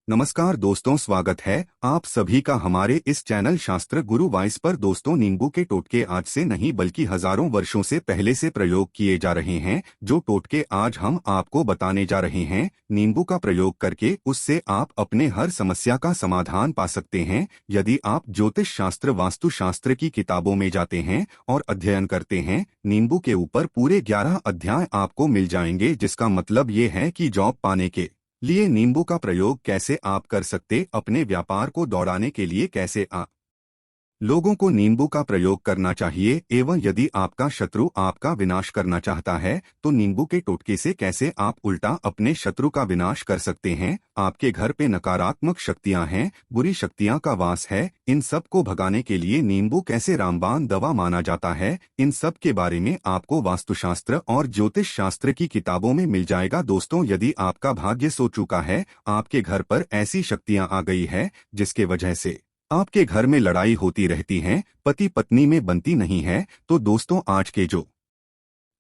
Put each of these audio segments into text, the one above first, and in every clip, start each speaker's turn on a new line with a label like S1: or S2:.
S1: नमस्कार दोस्तों, स्वागत है आप सभी का हमारे इस चैनल शास्त्र गुरु वाइस पर। दोस्तों, नींबू के टोटके आज से नहीं बल्कि हजारों वर्षों से पहले से प्रयोग किए जा रहे हैं। जो टोटके आज हम आपको बताने जा रहे हैं, नींबू का प्रयोग करके उससे आप अपने हर समस्या का समाधान पा सकते हैं। यदि आप ज्योतिष शास्त्र, वास्तु शास्त्र की किताबों में जाते हैं और अध्ययन करते हैं, नींबू के ऊपर पूरे 11 अध्याय आपको मिल जाएंगे, जिसका मतलब ये है कि जॉब पाने के लिए नींबू का प्रयोग कैसे आप कर सकते, अपने व्यापार को दौड़ाने के लिए कैसे आप लोगों को नींबू का प्रयोग करना चाहिए, एवं यदि आपका शत्रु आपका विनाश करना चाहता है तो नींबू के टोटके से कैसे आप उल्टा अपने शत्रु का विनाश कर सकते हैं। आपके घर पे नकारात्मक शक्तियां हैं, बुरी शक्तियां का वास है, इन सब को भगाने के लिए नींबू कैसे रामबाण दवा माना जाता है, इन सब के बारे में आपको वास्तुशास्त्र और ज्योतिष शास्त्र की किताबों में मिल जाएगा। दोस्तों, यदि आपका भाग्य सो चुका है, आपके घर पर ऐसी शक्तियां आ गई है जिसके वजह से आपके घर में लड़ाई होती रहती है, पति पत्नी में बनती नहीं है, तो दोस्तों आज के जो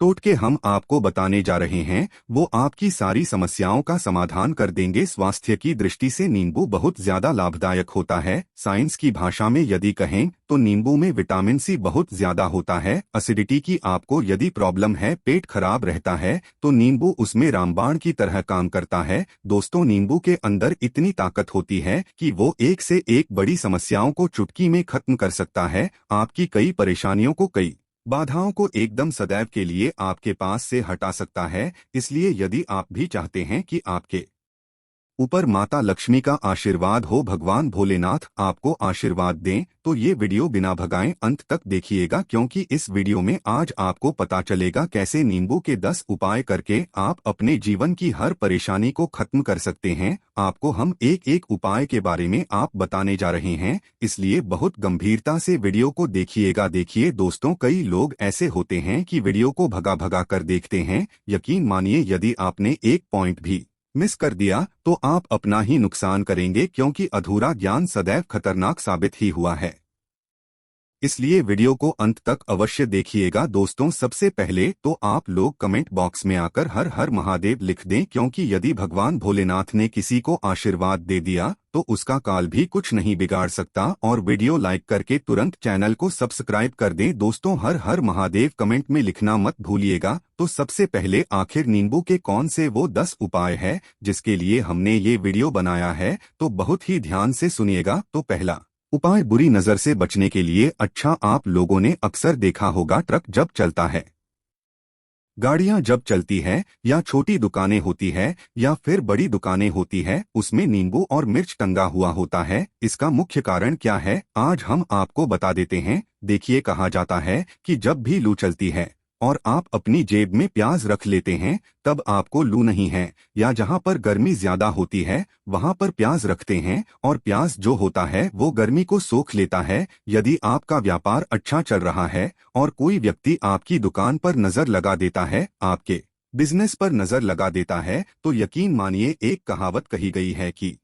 S1: टोटके हम आपको बताने जा रहे हैं वो आपकी सारी समस्याओं का समाधान कर देंगे। स्वास्थ्य की दृष्टि से नींबू बहुत ज्यादा लाभदायक होता है। साइंस की भाषा में यदि कहें तो नींबू में विटामिन सी बहुत ज्यादा होता है। एसिडिटी की आपको यदि प्रॉब्लम है, पेट खराब रहता है, तो नींबू उसमें रामबाण की तरह काम करता है। दोस्तों, नींबू के अंदर इतनी ताकत होती है कि वो एक से एक बड़ी समस्याओं को चुटकी में खत्म कर सकता है। आपकी कई परेशानियों को, कई बाधाओं को एकदम सदैव के लिए आपके पास से हटा सकता है। इसलिए यदि आप भी चाहते हैं कि आपके ऊपर माता लक्ष्मी का आशीर्वाद हो, भगवान भोलेनाथ आपको आशीर्वाद दें, तो ये वीडियो बिना भगाएं अंत तक देखिएगा, क्योंकि इस वीडियो में आज आपको पता चलेगा कैसे नींबू के 10 उपाय करके आप अपने जीवन की हर परेशानी को खत्म कर सकते हैं। आपको हम एक एक उपाय के बारे में आप बताने जा रहे हैं, इसलिए बहुत गंभीरता से वीडियो को देखिएगा। देखिए दोस्तों, कई लोग ऐसे होते हैं कि वीडियो को भगा भगा कर देखते हैं। यकीन मानिए, यदि आपने एक पॉइंट भी मिस कर दिया तो आप अपना ही नुकसान करेंगे, क्योंकि अधूरा ज्ञान सदैव खतरनाक साबित ही हुआ है। इसलिए वीडियो को अंत तक अवश्य देखिएगा। दोस्तों, सबसे पहले तो आप लोग कमेंट बॉक्स में आकर हर हर महादेव लिख दें, क्योंकि यदि भगवान भोलेनाथ ने किसी को आशीर्वाद दे दिया तो उसका काल भी कुछ नहीं बिगाड़ सकता। और वीडियो लाइक करके तुरंत चैनल को सब्सक्राइब कर दें। दोस्तों, हर हर महादेव कमेंट में लिखना मत भूलिएगा। तो सबसे पहले, आखिर नींबू के कौन से वो 10 उपाय है जिसके लिए हमने ये वीडियो बनाया है, तो बहुत ही ध्यान से सुनिएगा। तो पहला उपाय, बुरी नजर से बचने के लिए। अच्छा, आप लोगों ने अक्सर देखा होगा, ट्रक जब चलता है, गाड़ियां जब चलती है, या छोटी दुकानें होती है या फिर बड़ी दुकानें होती है, उसमें नींबू और मिर्च टंगा हुआ होता है। इसका मुख्य कारण क्या है, आज हम आपको बता देते हैं। देखिए, कहा जाता है कि जब भी लू चलती है और आप अपनी जेब में प्याज रख लेते हैं, तब आपको लू नहीं है। या जहां पर गर्मी ज्यादा होती है वहां पर प्याज रखते हैं और प्याज जो होता है वो गर्मी को सोख लेता है। यदि आपका व्यापार अच्छा चल रहा है और कोई व्यक्ति आपकी दुकान पर नजर लगा देता है, आपके बिजनेस पर नजर लगा देता है, तो यकीन मानिए, एक कहावत कही गई है कि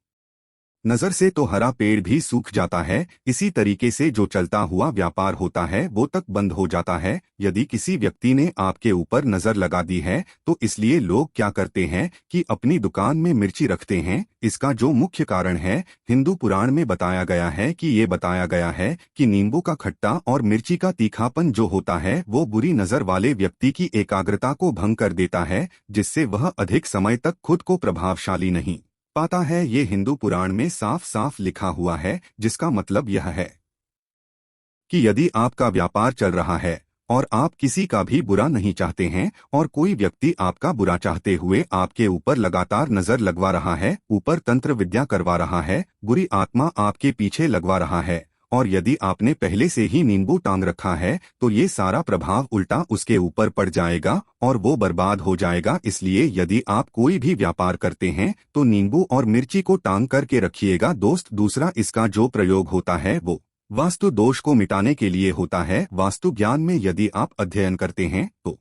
S1: नजर से तो हरा पेड़ भी सूख जाता है। इसी तरीके से जो चलता हुआ व्यापार होता है वो तक बंद हो जाता है। यदि किसी व्यक्ति ने आपके ऊपर नजर लगा दी है तो इसलिए लोग क्या करते हैं कि अपनी दुकान में मिर्ची रखते हैं। इसका जो मुख्य कारण है, हिंदू पुराण में बताया गया है कि ये बताया गया है कि नींबू का खट्टा और मिर्ची का तीखापन जो होता है वो बुरी नजर वाले व्यक्ति की एकाग्रता को भंग कर देता है, जिससे वह अधिक समय तक खुद को प्रभावशाली नहीं पाता है। ये हिंदू पुराण में साफ साफ लिखा हुआ है, जिसका मतलब यह है कि यदि आपका व्यापार चल रहा है और आप किसी का भी बुरा नहीं चाहते हैं, और कोई व्यक्ति आपका बुरा चाहते हुए आपके ऊपर लगातार नजर लगवा रहा है, ऊपर तंत्र विद्या करवा रहा है, बुरी आत्मा आपके पीछे लगवा रहा है, और यदि आपने पहले से ही नींबू टांग रखा है, तो ये सारा प्रभाव उल्टा उसके ऊपर पड़ जाएगा और वो बर्बाद हो जाएगा। इसलिए यदि आप कोई भी व्यापार करते हैं तो नींबू और मिर्ची को टांग करके रखिएगा। दोस्त, दूसरा, इसका जो प्रयोग होता है वो वास्तु दोष को मिटाने के लिए होता है। वास्तु ज्ञान में यदि आप अध्ययन करते हैं तो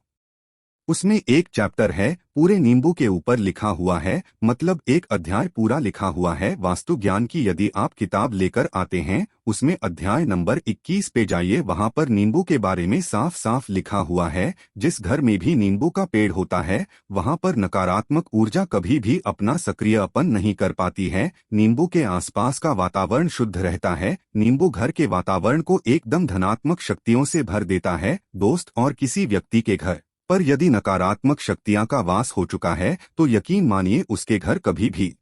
S1: उसमें एक चैप्टर है, पूरे नींबू के ऊपर लिखा हुआ है, मतलब एक अध्याय पूरा लिखा हुआ है वास्तु ज्ञान की। यदि आप किताब लेकर आते हैं, उसमें अध्याय नंबर 21 पे जाइए, वहां पर नींबू के बारे में साफ साफ लिखा हुआ है। जिस घर में भी नींबू का पेड़ होता है, वहां पर नकारात्मक ऊर्जा कभी भी अपना सक्रियपन नहीं कर पाती है। नींबू के आसपास का वातावरण शुद्ध रहता है। नींबू घर के वातावरण को एकदम धनात्मक शक्तियों से भर देता है दोस्त। और किसी व्यक्ति के घर पर यदि नकारात्मक शक्तियां का वास हो चुका है, तो यकीन मानिए उसके घर कभी भी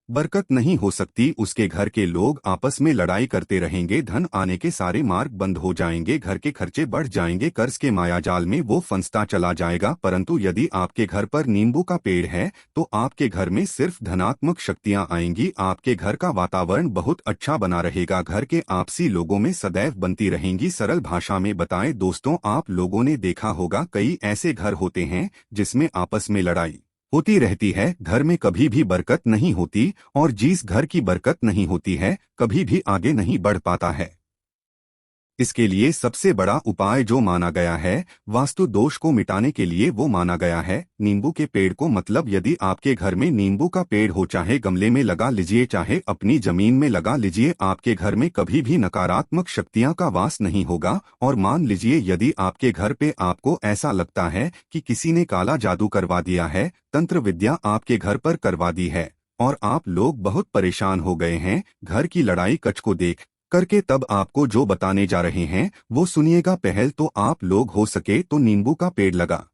S1: बरकत नहीं हो सकती। उसके घर के लोग आपस में लड़ाई करते रहेंगे, धन आने के सारे मार्ग बंद हो जाएंगे, घर के खर्चे बढ़ जाएंगे, कर्ज के मायाजाल में वो फंसता चला जाएगा। परंतु यदि आपके घर पर नींबू का पेड़ है, तो आपके घर में सिर्फ धनात्मक शक्तियां आएंगी। आपके घर का वातावरण बहुत अच्छा बना रहेगा, घर के आपसी लोगों में सदैव बनती रहेंगी। सरल भाषा में बताएं दोस्तों, आप लोगों ने देखा होगा कई ऐसे घर होते हैं जिसमें आपस में लड़ाई होती रहती है, घर में कभी भी बरकत नहीं होती, और जिस घर की बरकत नहीं होती है, कभी भी आगे नहीं बढ़ पाता है। इसके लिए सबसे बड़ा उपाय जो माना गया है, वास्तु दोष को मिटाने के लिए, वो माना गया है नींबू के पेड़ को। मतलब यदि आपके घर में नींबू का पेड़ हो, चाहे गमले में लगा लीजिए, चाहे अपनी जमीन में लगा लीजिए, आपके घर में कभी भी नकारात्मक शक्तियां का वास नहीं होगा। और मान लीजिए यदि आपके घर पे आपको ऐसा लगता है कि किसी ने काला जादू करवा दिया है, तंत्र विद्या आपके घर पर करवा दी है, और आप लोग बहुत परेशान हो गए हैं घर की लड़ाई कच को देख करके, तब आपको जो बताने जा रहे हैं वो सुनिएगा। पहल तो आप लोग हो सके तो नींबू का पेड़ लगा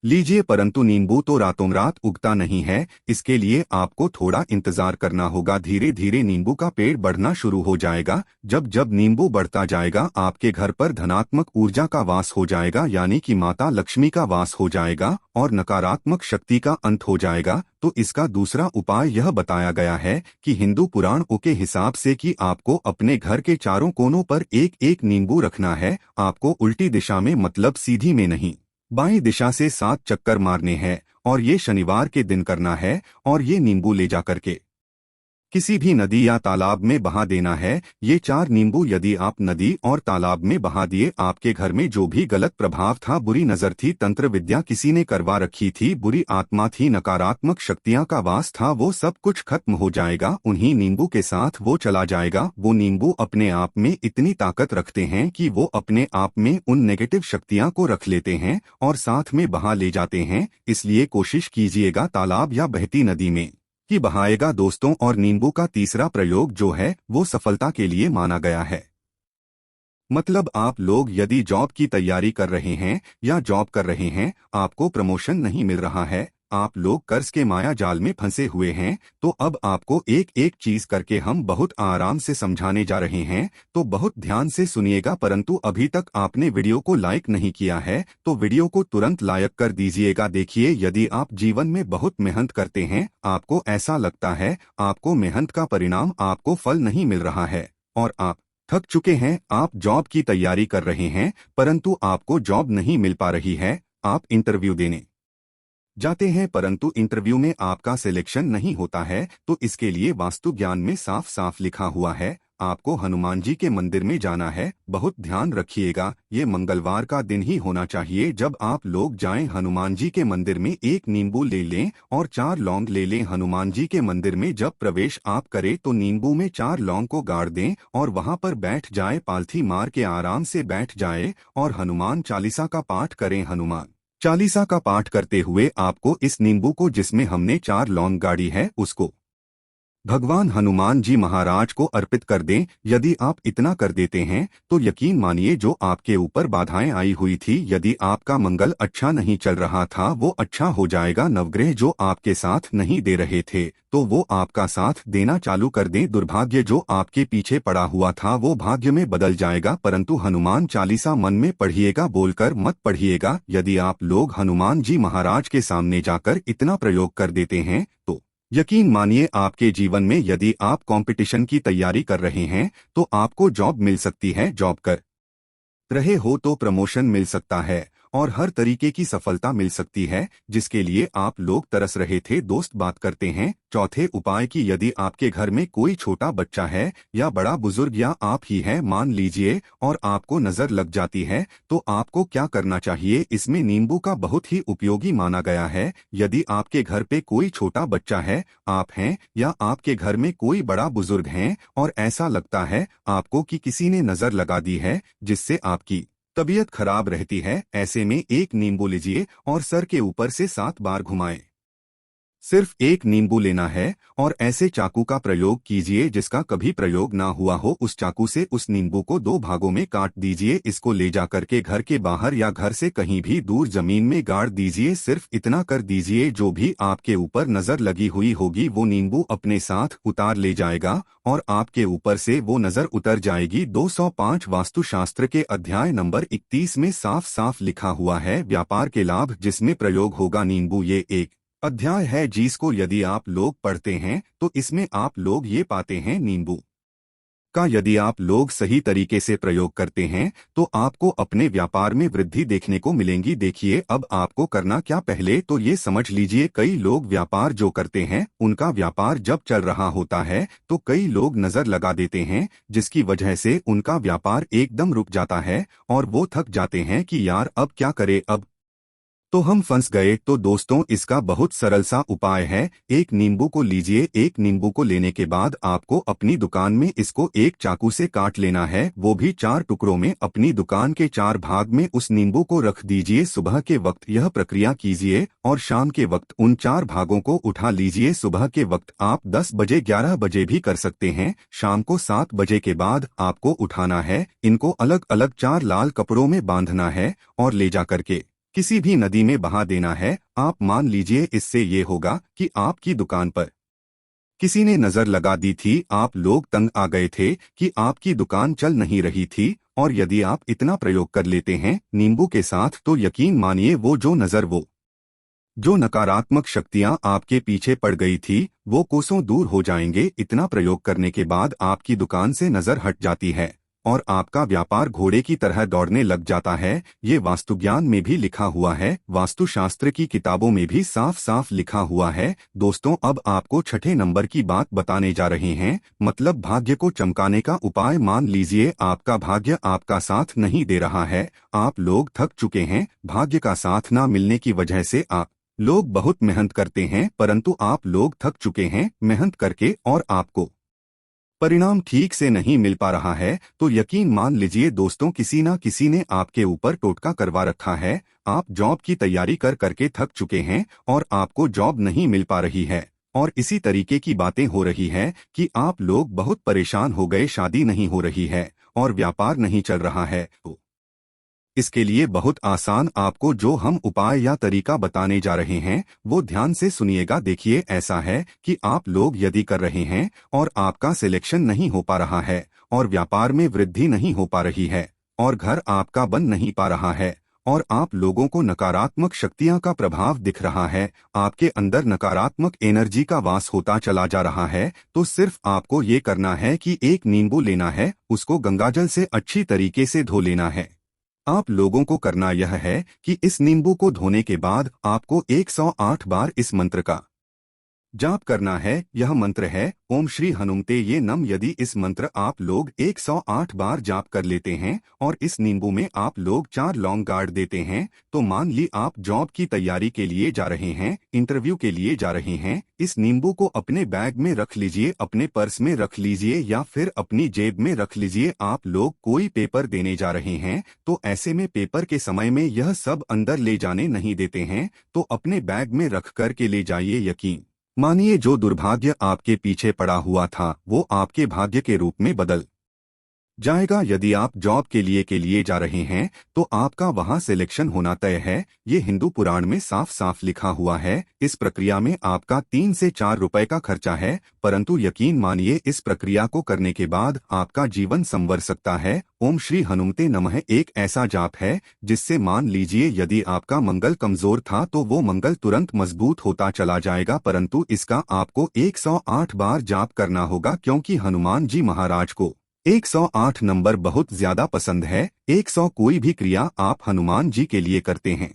S1: लीजिए, परंतु नींबू तो रातों रात उगता नहीं है। इसके लिए आपको थोड़ा इंतजार करना होगा। धीरे धीरे नींबू का पेड़ बढ़ना शुरू हो जाएगा। जब जब नींबू बढ़ता जाएगा, आपके घर पर धनात्मक ऊर्जा का वास हो जाएगा, यानी कि माता लक्ष्मी का वास हो जाएगा, और नकारात्मक शक्ति का अंत हो जाएगा। तो इसका दूसरा उपाय यह बताया गया है कि हिंदू पुराणों के हिसाब से कि आपको अपने घर के चारों कोनों पर एक एक नींबू रखना है। आपको उल्टी दिशा में, मतलब सीधी में नहीं, बाईं दिशा से 7 चक्कर मारने हैं, और ये शनिवार के दिन करना है। और ये नींबू ले जाकर के किसी भी नदी या तालाब में बहा देना है। ये 4 नींबू यदि आप नदी और तालाब में बहा दिए, आपके घर में जो भी गलत प्रभाव था, बुरी नजर थी, तंत्र विद्या किसी ने करवा रखी थी, बुरी आत्मा थी, नकारात्मक शक्तियां का वास था, वो सब कुछ खत्म हो जाएगा। उन्हीं नींबू के साथ वो चला जाएगा। वो नींबू अपने आप में इतनी ताकत रखते हैं कि वो अपने आप में उन नेगेटिव शक्तियां को रख लेते हैं और साथ में बहा ले जाते हैं। इसलिए कोशिश कीजिएगा तालाब या बहती नदी में ही बहाएगा दोस्तों। और नींबू का तीसरा प्रयोग जो है वो सफलता के लिए माना गया है। मतलब आप लोग यदि जॉब की तैयारी कर रहे हैं या जॉब कर रहे हैं, आपको प्रमोशन नहीं मिल रहा है, आप लोग कर्ज के माया जाल में फंसे हुए हैं, तो अब आपको एक एक चीज करके हम बहुत आराम से समझाने जा रहे हैं। तो बहुत ध्यान से सुनिएगा। परंतु अभी तक आपने वीडियो को लाइक नहीं किया है तो वीडियो को तुरंत लाइक कर दीजिएगा। देखिए, यदि आप जीवन में बहुत मेहनत करते हैं, आपको ऐसा लगता है आपको मेहनत का परिणाम, आपको फल नहीं मिल रहा है, और आप थक चुके हैं, आप जॉब की तैयारी कर रहे हैं परंतु आपको जॉब नहीं मिल पा रही है, आप इंटरव्यू देने जाते हैं परंतु इंटरव्यू में आपका सिलेक्शन नहीं होता है, तो इसके लिए वास्तु ज्ञान में साफ साफ लिखा हुआ है आपको हनुमान जी के मंदिर में जाना है। बहुत ध्यान रखिएगा, ये मंगलवार का दिन ही होना चाहिए। जब आप लोग जाएं हनुमान जी के मंदिर में, एक नींबू ले लें और 4 लौंग ले लें। हनुमान जी के मंदिर में जब प्रवेश आप करें तो नींबू में 4 लौंग को गाड़ दें और वहां पर बैठ जाए, पालथी मार के आराम से बैठ जाए और हनुमान चालीसा का पाठ करें। हनुमान चालीसा का पाठ करते हुए आपको इस नींबू को, जिसमें हमने 4 लौंग गाड़ी है, उसको भगवान हनुमान जी महाराज को अर्पित कर दें। यदि आप इतना कर देते हैं तो यकीन मानिए जो आपके ऊपर बाधाएं आई हुई थी, यदि आपका मंगल अच्छा नहीं चल रहा था, वो अच्छा हो जाएगा। नवग्रह जो आपके साथ नहीं दे रहे थे तो वो आपका साथ देना चालू कर दें। दुर्भाग्य जो आपके पीछे पड़ा हुआ था वो भाग्य में बदल जाएगा। परंतु हनुमान चालीसा मन में पढ़िएगा, बोलकर मत पढ़िएगा। यदि आप लोग हनुमान जी महाराज के सामने जाकर इतना प्रयोग कर देते हैं तो यकीन मानिए आपके जीवन में, यदि आप कंपटीशन की तैयारी कर रहे हैं तो आपको जॉब मिल सकती है, जॉब कर रहे हो तो प्रमोशन मिल सकता है, और हर तरीके की सफलता मिल सकती है जिसके लिए आप लोग तरस रहे थे। दोस्त बात करते हैं चौथे उपाय की। यदि आपके घर में कोई छोटा बच्चा है या बड़ा बुजुर्ग या आप ही है मान लीजिए और आपको नजर लग जाती है तो आपको क्या करना चाहिए। इसमें नींबू का बहुत ही उपयोगी माना गया है। यदि आपके घर पे कोई छोटा बच्चा है, आप हैं या आपके घर में कोई बड़ा बुजुर्ग हैं और ऐसा लगता है आपको कि किसी ने नजर लगा दी है जिससे आपकी तबीयत खराब रहती है, ऐसे में एक नींबू लीजिए और सर के ऊपर से 7 बार घुमाएं। सिर्फ एक नींबू लेना है और ऐसे चाकू का प्रयोग कीजिए जिसका कभी प्रयोग ना हुआ हो। उस चाकू से उस नींबू को 2 भागों में काट दीजिए। इसको ले जाकर के घर के बाहर या घर से कहीं भी दूर जमीन में गाड़ दीजिए। सिर्फ इतना कर दीजिए, जो भी आपके ऊपर नजर लगी हुई होगी वो नींबू अपने साथ उतार ले जाएगा और आपके ऊपर से वो नजर उतर जाएगी। 205 वास्तुशास्त्र के अध्याय नंबर 31 में साफ साफ लिखा हुआ है व्यापार के लाभ जिसमें प्रयोग होगा नींबू। ये एक अध्याय है जिसको यदि आप लोग पढ़ते हैं तो इसमें आप लोग ये पाते हैं नींबू का यदि आप लोग सही तरीके से प्रयोग करते हैं तो आपको अपने व्यापार में वृद्धि देखने को मिलेंगी। देखिए अब आपको करना क्या, पहले तो ये समझ लीजिए कई लोग व्यापार जो करते हैं उनका व्यापार जब चल रहा होता है तो कई लोग नजर लगा देते हैं जिसकी वजह से उनका व्यापार एकदम रुक जाता है और वो थक जाते हैं कि यार अब क्या करे, अब तो हम फंस गए। तो दोस्तों इसका बहुत सरल सा उपाय है, एक नींबू को लीजिए। एक नींबू को लेने के बाद आपको अपनी दुकान में इसको एक चाकू से काट लेना है, वो भी 4 टुकड़ों में। अपनी दुकान के 4 भाग में उस नींबू को रख दीजिए। सुबह के वक्त यह प्रक्रिया कीजिए और शाम के वक्त उन 4 भागों को उठा लीजिए। सुबह के वक्त आप 10 बजे 11 बजे भी कर सकते हैं, शाम को 7 बजे के बाद आपको उठाना है। इनको अलग अलग 4 लाल कपड़ों में बांधना है और ले जा करके किसी भी नदी में बहा देना है। आप मान लीजिए इससे ये होगा कि आपकी दुकान पर किसी ने नजर लगा दी थी, आप लोग तंग आ गए थे कि आपकी दुकान चल नहीं रही थी और यदि आप इतना प्रयोग कर लेते हैं नींबू के साथ तो यकीन मानिए वो जो नकारात्मक शक्तियां आपके पीछे पड़ गई थी वो कोसों दूर हो जाएंगे। इतना प्रयोग करने के बाद आपकी दुकान से नजर हट जाती है और आपका व्यापार घोड़े की तरह दौड़ने लग जाता है। ये वास्तुज्ञान में भी लिखा हुआ है, वास्तुशास्त्र की किताबों में भी साफ साफ लिखा हुआ है। दोस्तों अब आपको छठे नंबर की बात बताने जा रहे हैं, मतलब भाग्य को चमकाने का उपाय। मान लीजिए आपका भाग्य आपका साथ नहीं दे रहा है, आप लोग थक चुके हैं, भाग्य का साथ ना मिलने की वजह से आप लोग बहुत मेहनत करते हैं परंतु आप लोग थक चुके हैं मेहनत करके और आपको परिणाम ठीक से नहीं मिल पा रहा है। तो यकीन मान लीजिए दोस्तों किसी ना किसी ने आपके ऊपर टोटका करवा रखा है। आप जॉब की तैयारी कर करके थक चुके हैं और आपको जॉब नहीं मिल पा रही है और इसी तरीके की बातें हो रही है कि आप लोग बहुत परेशान हो गए, शादी नहीं हो रही है और व्यापार नहीं चल रहा है। तो इसके लिए बहुत आसान आपको जो हम उपाय या तरीका बताने जा रहे हैं वो ध्यान से सुनिएगा। देखिए ऐसा है कि आप लोग यदि कर रहे हैं और आपका सिलेक्शन नहीं हो पा रहा है और व्यापार में वृद्धि नहीं हो पा रही है और घर आपका बन नहीं पा रहा है और आप लोगों को नकारात्मक शक्तियां का प्रभाव दिख रहा है, आपके अंदर नकारात्मक एनर्जी का वास होता चला जा रहा है, तो सिर्फ आपको ये करना है कि एक नींबू लेना है, उसको गंगाजल से अच्छी तरीके से धो लेना है। आप लोगों को करना यह है कि इस नींबू को धोने के बाद आपको 108 बार इस मंत्र का जाप करना है। यह मंत्र है ओम श्री हनुमते ये नम। यदि इस मंत्र आप लोग 108 बार जाप कर लेते हैं और इस नींबू में आप लोग 4 लौंग गाड़ देते हैं तो मान ली आप जॉब की तैयारी के लिए जा रहे हैं, इंटरव्यू के लिए जा रहे हैं, इस नींबू को अपने बैग में रख लीजिए, अपने पर्स में रख लीजिए या फिर अपनी जेब में रख लीजिए। आप लोग कोई पेपर देने जा रहे हैं तो ऐसे में पेपर के समय में यह सब अंदर ले जाने नहीं देते हैं, तो अपने बैग में रख कर के ले जाइए। यकीन मानिए जो दुर्भाग्य आपके पीछे पड़ा हुआ था वो आपके भाग्य के रूप में बदल जाएगा। यदि आप जॉब के लिए जा रहे हैं तो आपका वहां सिलेक्शन होना तय है, ये हिंदू पुराण में साफ साफ लिखा हुआ है। इस प्रक्रिया में आपका 3 से 4 रुपए का खर्चा है, परंतु यकीन मानिए इस प्रक्रिया को करने के बाद आपका जीवन संवर सकता है। ओम श्री हनुमते नमः एक ऐसा जाप है जिससे मान लीजिए यदि आपका मंगल कमजोर था तो वो मंगल तुरंत मजबूत होता चला जाएगा, परंतु इसका आपको 108 बार जाप करना होगा क्योंकि हनुमान जी महाराज को 108 नंबर बहुत ज्यादा पसंद है। 100 कोई भी क्रिया आप हनुमान जी के लिए करते हैं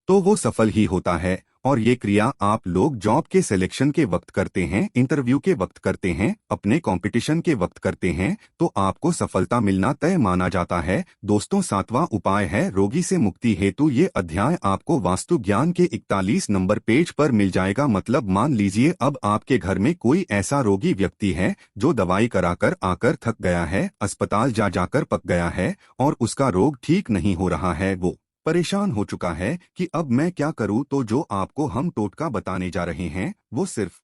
S1: तो वो सफल ही होता है। और ये क्रिया आप लोग जॉब के सिलेक्शन के वक्त करते हैं, इंटरव्यू के वक्त करते हैं, अपने कंपटीशन के वक्त करते हैं, तो आपको सफलता मिलना तय माना जाता है। दोस्तों, 7वां उपाय है रोगी से मुक्ति हेतु। ये अध्याय आपको वास्तु ज्ञान के 41 नंबर पेज पर मिल जाएगा। मतलब मान लीजिए अब आपके घर में कोई ऐसा रोगी व्यक्ति है जो दवाई कराकर आकर थक गया है, अस्पताल जा जाकर पक गया है और उसका रोग ठीक नहीं हो रहा है। वो परेशान हो चुका है कि अब मैं क्या करूं। तो जो आपको हम टोटका बताने जा रहे हैं वो सिर्फ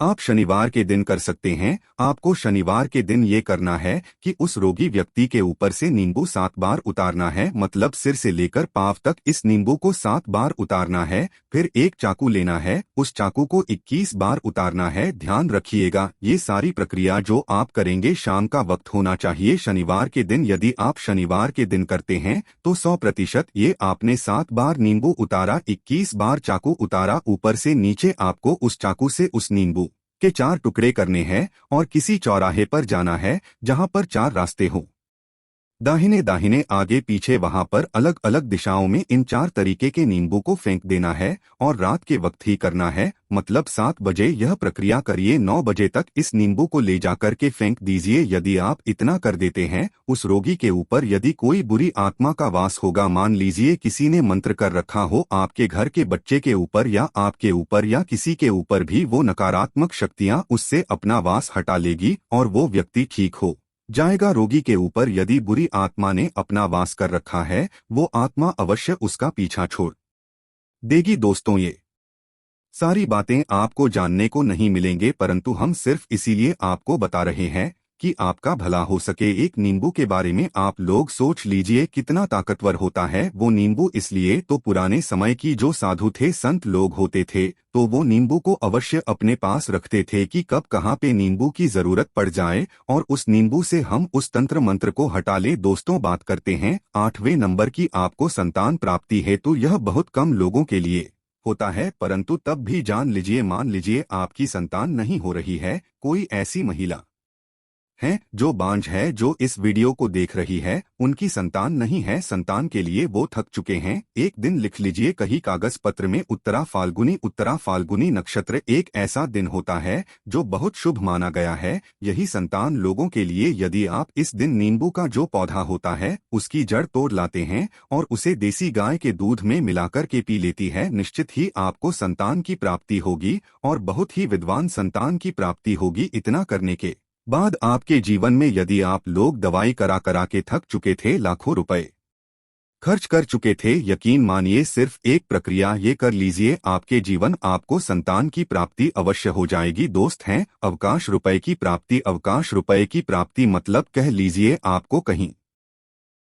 S1: आप शनिवार के दिन कर सकते हैं। आपको शनिवार के दिन ये करना है कि उस रोगी व्यक्ति के ऊपर से नींबू 7 बार उतारना है। मतलब सिर से लेकर पांव तक इस नींबू को 7 बार उतारना है। फिर एक चाकू लेना है, उस चाकू को 21 बार उतारना है। ध्यान रखिएगा, ये सारी प्रक्रिया जो आप करेंगे शाम का वक्त होना चाहिए शनिवार के दिन। यदि आप शनिवार के दिन करते हैं तो 100% ये आपने 7 बार नींबू उतारा, 21 बार चाकू उतारा ऊपर से नीचे, आपको उस चाकू से उस नींबू के 4 टुकड़े करने हैं और किसी चौराहे पर जाना है जहां पर 4 रास्ते हों, दाहिने दाहिने आगे पीछे। वहां पर अलग अलग दिशाओं में इन 4 तरीके के नींबू को फेंक देना है और रात के वक्त ही करना है। मतलब 7 बजे यह प्रक्रिया करिए, 9 बजे तक इस नींबू को ले जाकर के फेंक दीजिए। यदि आप इतना कर देते हैं, उस रोगी के ऊपर यदि कोई बुरी आत्मा का वास होगा, मान लीजिए किसी ने मंत्र कर रखा हो आपके घर के बच्चे के ऊपर या आपके ऊपर या किसी के ऊपर भी, वो नकारात्मक शक्तियां उससे अपना वास हटा लेगी और वो व्यक्ति ठीक हो जाएगा। रोगी के ऊपर यदि बुरी आत्मा ने अपना वास कर रखा है, वो आत्मा अवश्य उसका पीछा छोड़ देगी। दोस्तों, ये सारी बातें आपको जानने को नहीं मिलेंगे, परंतु हम सिर्फ इसीलिए आपको बता रहे हैं कि आपका भला हो सके। एक नींबू के बारे में आप लोग सोच लीजिए कितना ताकतवर होता है वो नींबू। इसलिए तो पुराने समय की जो साधु थे, संत लोग होते थे, तो वो नींबू को अवश्य अपने पास रखते थे कि कब कहाँ पे नींबू की जरूरत पड़ जाए और उस नींबू से हम उस तंत्र मंत्र को हटा ले। दोस्तों, बात करते हैं 8वें नंबर की। आपको संतान प्राप्ति है तो यह बहुत कम लोगों के लिए होता है, परंतु तब भी जान लीजिए, मान लीजिए आपकी संतान नहीं हो रही है, कोई ऐसी महिला हैं जो बांझ है, जो इस वीडियो को देख रही है, उनकी संतान नहीं है, संतान के लिए वो थक चुके हैं। एक दिन लिख लीजिए कहीं कागज पत्र में, उत्तरा फाल्गुनी। उत्तरा फाल्गुनी नक्षत्र एक ऐसा दिन होता है जो बहुत शुभ माना गया है यही संतान लोगों के लिए। यदि आप इस दिन नींबू का जो पौधा होता है उसकी जड़ तोड़ लाते हैं और उसे देसी गाय के दूध में मिलाकर के पी लेती है, निश्चित ही आपको संतान की प्राप्ति होगी और बहुत ही विद्वान संतान की प्राप्ति होगी। इतना करने के बाद आपके जीवन में यदि आप लोग दवाई करा करा के थक चुके थे, लाखों रुपए खर्च कर चुके थे, यकीन मानिए सिर्फ एक प्रक्रिया ये कर लीजिए, आपके जीवन आपको संतान की प्राप्ति अवश्य हो जाएगी। दोस्त हैं, अवकाश रुपए की प्राप्ति। अवकाश रुपए की प्राप्ति मतलब कह लीजिए आपको कहीं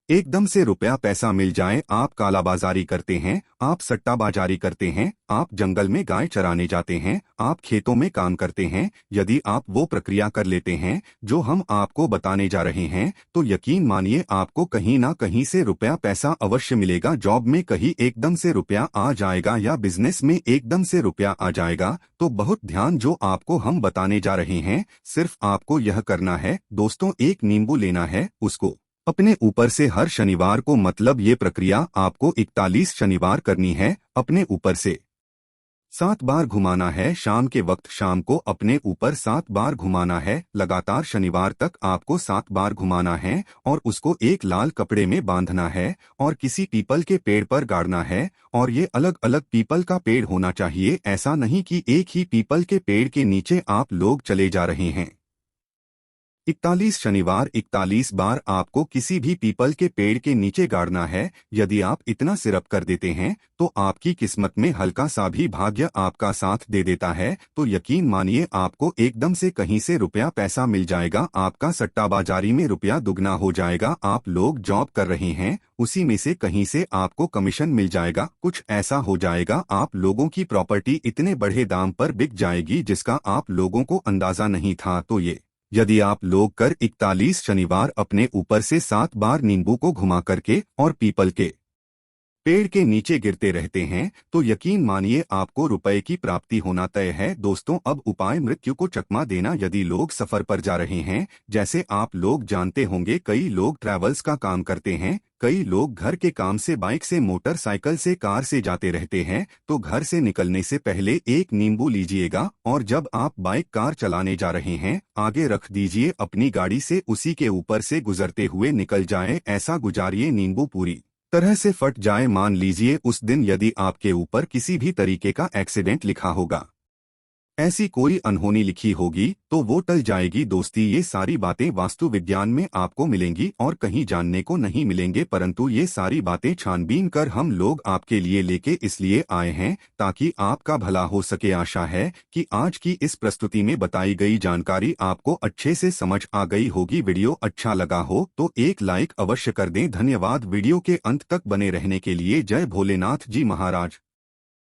S1: एकदम से रुपया पैसा मिल जाए। आप कालाबाजारी करते हैं, आप सट्टाबाजारी करते हैं, आप जंगल में गाय चराने जाते हैं, आप खेतों में काम करते हैं, यदि आप वो प्रक्रिया कर लेते हैं जो हम आपको बताने जा रहे हैं, तो यकीन मानिए आपको कहीं ना कहीं से रुपया पैसा अवश्य मिलेगा। जॉब में कहीं एकदम से रुपया आ जाएगा या बिजनेस में एकदम से रुपया आ जाएगा। तो बहुत ध्यान, जो आपको हम बताने जा रहे हैं सिर्फ आपको यह करना है। दोस्तों, एक नींबू लेना है, उसको अपने ऊपर से हर शनिवार को, मतलब ये प्रक्रिया आपको 41 शनिवार करनी है, अपने ऊपर से 7 बार घुमाना है। शाम के वक्त शाम को अपने ऊपर 7 बार घुमाना है। लगातार शनिवार तक आपको 7 बार घुमाना है और उसको एक लाल कपड़े में बांधना है और किसी पीपल के पेड़ पर गाड़ना है। और ये अलग अलग पीपल का पेड़ होना चाहिए, ऐसा नहीं कि एक ही पीपल के पेड़ के नीचे आप लोग चले जा रहे हैं। 41 शनिवार 41 बार आपको किसी भी पीपल के पेड़ के नीचे गाड़ना है। यदि आप इतना सिरप कर देते हैं तो आपकी किस्मत में हल्का सा भी भाग्य आपका साथ दे देता है, तो यकीन मानिए आपको एकदम से कहीं से रुपया पैसा मिल जाएगा। आपका सट्टाबाजारी में रुपया दुगना हो जाएगा। आप लोग जॉब कर रहे हैं, उसी में से कहीं से आपको कमीशन मिल जाएगा। कुछ ऐसा हो जाएगा आप लोगों की प्रॉपर्टी इतने बढ़े दाम पर बिक जाएगी जिसका आप लोगों को अंदाजा नहीं था। तो ये यदि आप लोग कर 41 शनिवार अपने ऊपर से 7 बार नींबू को घुमा करके और पीपल के पेड़ के नीचे गिरते रहते हैं तो यकीन मानिए आपको रुपए की प्राप्ति होना तय है। दोस्तों, अब उपाय मृत्यु को चकमा देना। यदि लोग सफर पर जा रहे हैं, जैसे आप लोग जानते होंगे कई लोग ट्रैवल्स का काम करते हैं, कई लोग घर के काम से बाइक से, मोटरसाइकिल से, कार से जाते रहते हैं, तो घर से निकलने से पहले एक नींबू लीजिएगा और जब आप बाइक कार चलाने जा रहे हैं आगे रख दीजिए अपनी गाड़ी से, उसी के ऊपर से गुजरते हुए निकल जाए। ऐसा गुजारिए नींबू पूरी तरह से फट जाए। मान लीजिए उस दिन यदि आपके ऊपर किसी भी तरीके का एक्सीडेंट लिखा होगा, ऐसी कोई अनहोनी लिखी होगी, तो वो टल जाएगी। दोस्ती, ये सारी बातें वास्तु विज्ञान में आपको मिलेंगी और कहीं जानने को नहीं मिलेंगे, परंतु ये सारी बातें छानबीन कर हम लोग आपके लिए लेके इसलिए आए हैं ताकि आपका भला हो सके। आशा है कि आज की इस प्रस्तुति में बताई गई जानकारी आपको अच्छे से समझ आ गई होगी। वीडियो अच्छा लगा हो तो एक लाइक अवश्य कर दें। धन्यवाद वीडियो के अंत तक बने रहने के लिए। जय भोलेनाथ जी महाराज।